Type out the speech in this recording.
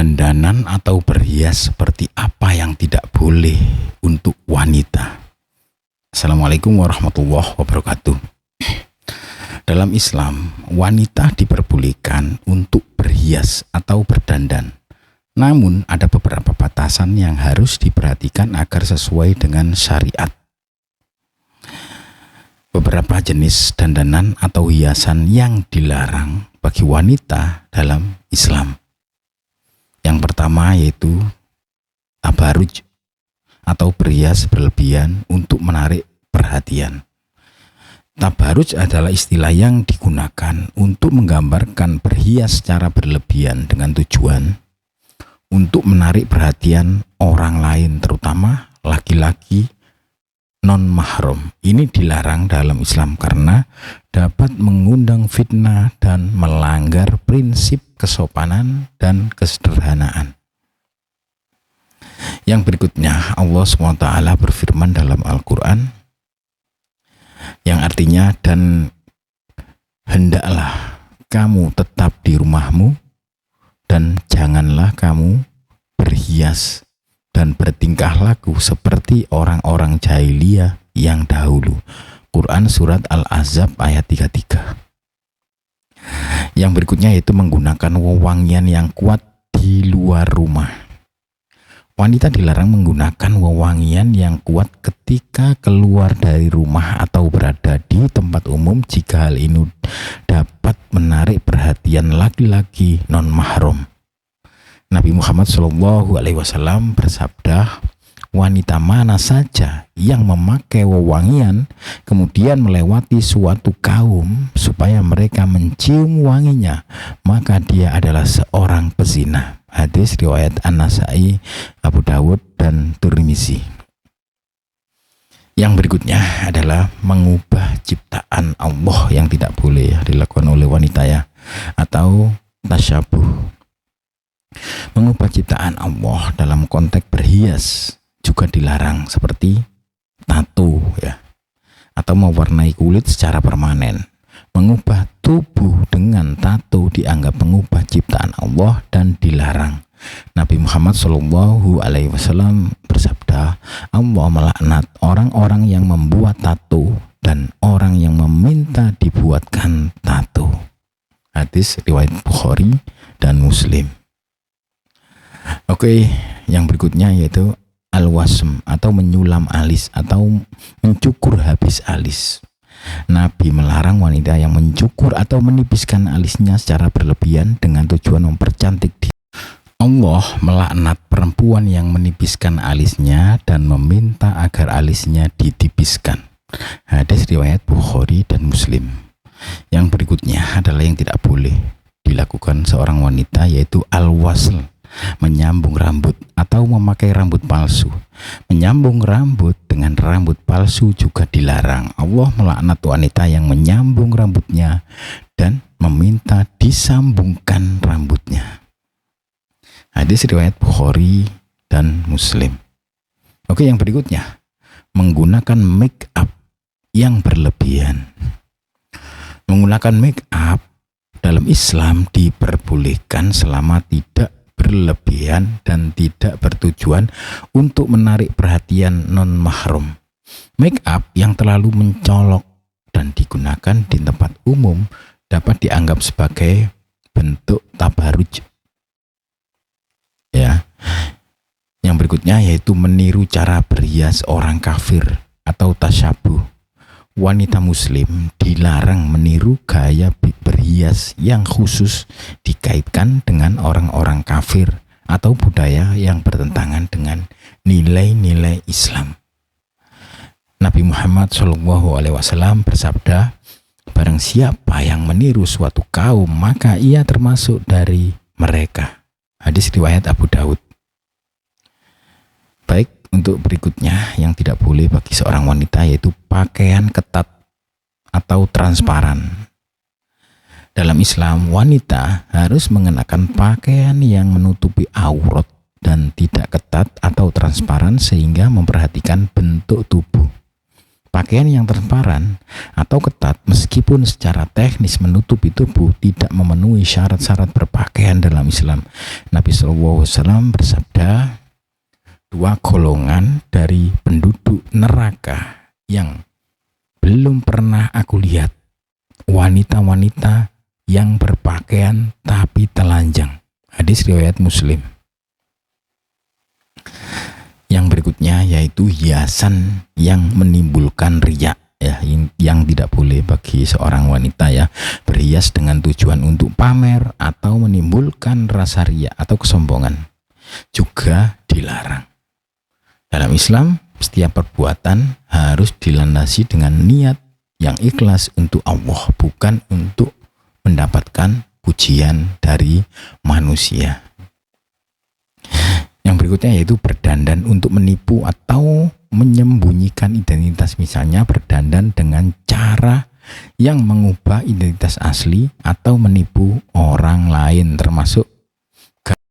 Dandanan atau berhias seperti apa yang tidak boleh untuk wanita? Assalamualaikum warahmatullahi wabarakatuh. Dalam Islam, wanita diperbolehkan untuk berhias atau berdandan. Namun ada beberapa batasan yang harus diperhatikan agar sesuai dengan syariat. Beberapa jenis dandanan atau hiasan yang dilarang bagi wanita dalam Islam. Yang pertama yaitu tabaruj atau berhias berlebihan untuk menarik perhatian. Tabaruj adalah istilah yang digunakan untuk menggambarkan berhias secara berlebihan dengan tujuan untuk menarik perhatian orang lain, terutama laki-laki non-mahram. Ini dilarang dalam Islam karena dapat mengundang fitnah dan melanggar prinsip kesopanan dan kesederhanaan. Yang berikutnya, Allah SWT berfirman dalam Al-Quran yang artinya, dan hendaklah kamu tetap di rumahmu dan janganlah kamu berhias dan bertingkah laku seperti orang-orang jahiliyah yang dahulu. Quran Surat Al-Ahzab ayat 33. Yang berikutnya yaitu menggunakan wewangian yang kuat di luar rumah. Wanita dilarang menggunakan wewangian yang kuat ketika keluar dari rumah atau berada di tempat umum jika hal ini dapat menarik perhatian laki-laki non-mahram. Nabi Muhammad SAW bersabda, wanita mana saja yang memakai wewangian kemudian melewati suatu kaum supaya mereka mencium wanginya, maka dia adalah seorang pezina. Hadis riwayat An-Nasai, Abu Dawud, dan Tirmizi. Yang berikutnya adalah mengubah ciptaan Allah yang tidak boleh dilakukan oleh wanita atau tasyabuh. Mengubah ciptaan Allah dalam konteks berhias juga dilarang, seperti tato atau mewarnai kulit secara permanen. Mengubah tubuh dengan tato dianggap mengubah ciptaan Allah dan dilarang. Nabi Muhammad SAW bersabda, Allah melaknat orang-orang yang membuat tato dan orang yang meminta dibuatkan tato. Hadis riwayat Bukhari dan Muslim. Oke, yang berikutnya yaitu al-wasm atau menyulam alis atau mencukur habis alis. Nabi melarang wanita yang mencukur atau menipiskan alisnya secara berlebihan dengan tujuan mempercantik diri. Allah melaknat perempuan yang menipiskan alisnya dan meminta agar alisnya ditipiskan. Hadis riwayat Bukhari dan Muslim. Yang berikutnya adalah yang tidak boleh dilakukan seorang wanita yaitu al-wasl, menyambung rambut atau memakai rambut palsu. Menyambung rambut dengan rambut palsu juga dilarang. Allah melaknat wanita yang menyambung rambutnya dan meminta disambungkan rambutnya. Hadis riwayat Bukhari dan Muslim. Oke, yang berikutnya, menggunakan make up yang berlebihan. Menggunakan make up dalam Islam diperbolehkan selama tidak berlebihan dan tidak bertujuan untuk menarik perhatian non-mahram. Make up yang terlalu mencolok dan digunakan di tempat umum dapat dianggap sebagai bentuk tabaruj. Yang berikutnya yaitu meniru cara berhias orang kafir atau tasyabuh. Wanita muslim dilarang meniru gaya berhias yang khusus dikaitkan dengan orang-orang kafir atau budaya yang bertentangan dengan nilai-nilai Islam. Nabi Muhammad SAW bersabda, barang siapa yang meniru suatu kaum maka ia termasuk dari mereka. Hadis riwayat Abu Dawud. Baik, untuk berikutnya yang tidak boleh bagi seorang wanita yaitu pakaian ketat atau transparan. Dalam Islam, wanita harus mengenakan pakaian yang menutupi aurat dan tidak ketat atau transparan sehingga memperhatikan bentuk tubuh. Pakaian yang transparan atau ketat meskipun secara teknis menutupi tubuh tidak memenuhi syarat-syarat berpakaian dalam Islam. Nabi SAW bersabda, dua golongan dari penduduk neraka yang belum pernah aku lihat, wanita-wanita yang berpakaian tapi telanjang. Hadis riwayat Muslim. Yang berikutnya yaitu hiasan yang menimbulkan riya, ya, yang tidak boleh bagi seorang wanita, ya, berhias dengan tujuan untuk pamer atau menimbulkan rasa riya atau kesombongan juga dilarang. Dalam Islam, setiap perbuatan harus dilandasi dengan niat yang ikhlas untuk Allah, bukan untuk mendapatkan pujian dari manusia. Yang berikutnya yaitu berdandan untuk menipu atau menyembunyikan identitas, misalnya berdandan dengan cara yang mengubah identitas asli atau menipu orang lain, termasuk